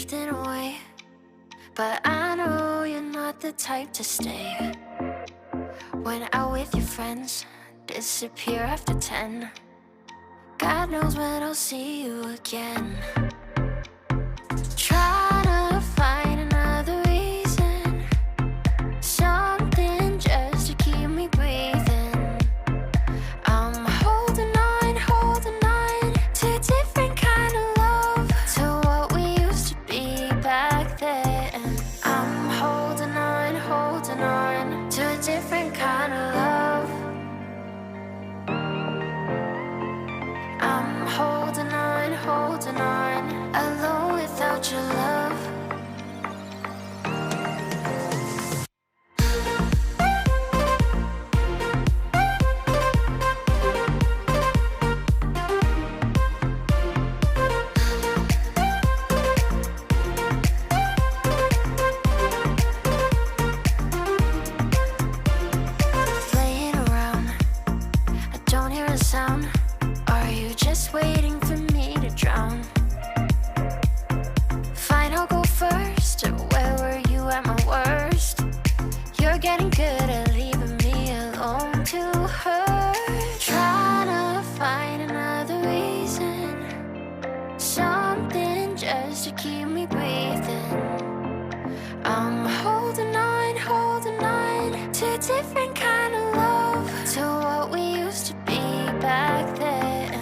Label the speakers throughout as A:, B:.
A: drifting away, but I know you're not the type to stay. When out with your friends, disappear after 10. God knows when I'll see you again. Try to find another reason, something just to keep me breathing. I'm holding on to a different kind of love, to what we used to be back then. I'm holding on to a different kind of love. I'm holding on, alone without your love. Playing around, I don't hear a sound. Are you just waiting for me to drown? Fine, I'll go first. Where were you at my worst? You're getting good at leaving me alone to hurt. Trying to find another reason, something just to keep me breathing. I'm holding on to a different kind of love, to what we used to be back then.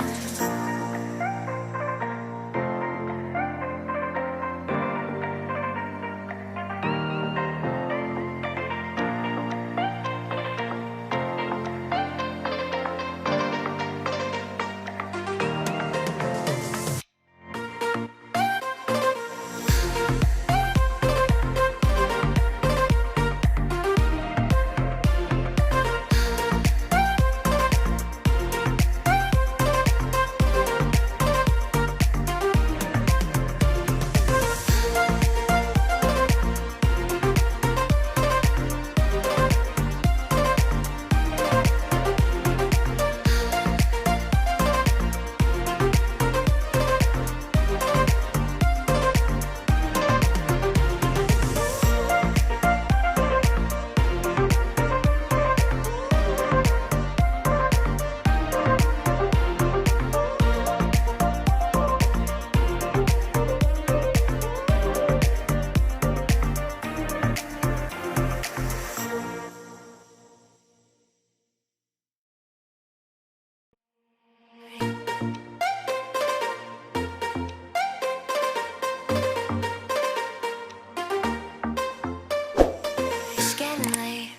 A: It's getting late,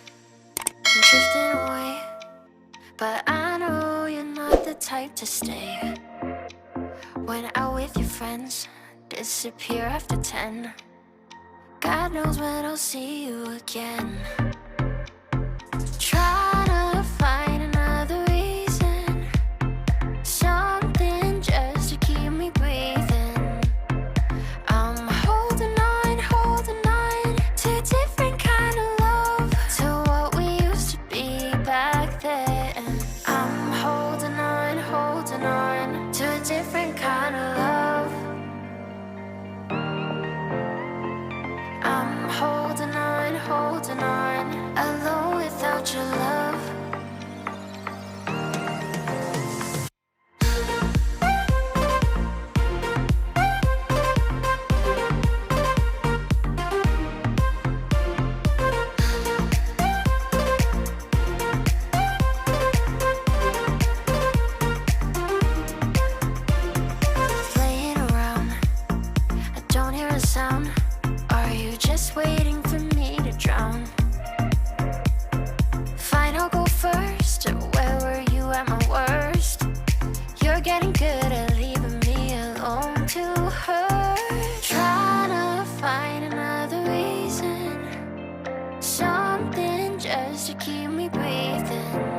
A: I'm drifting away, but I know you're not the type to stay. When out with your friends, disappear after 10. God knows when I'll see you again. Try to find another reason, something just to keep me breathing. I'm holding on to a different kind of love, to what we used to be back then. I'm holding on to a different kind of love. I'm holding on, alone without your love. Playing around, I don't hear a sound. Are you just waiting for me to drown? Fine, I'll go first. Where were you at my worst? You're getting good at leaving me alone to hurt. Trying to find another reason, something just to keep me breathing.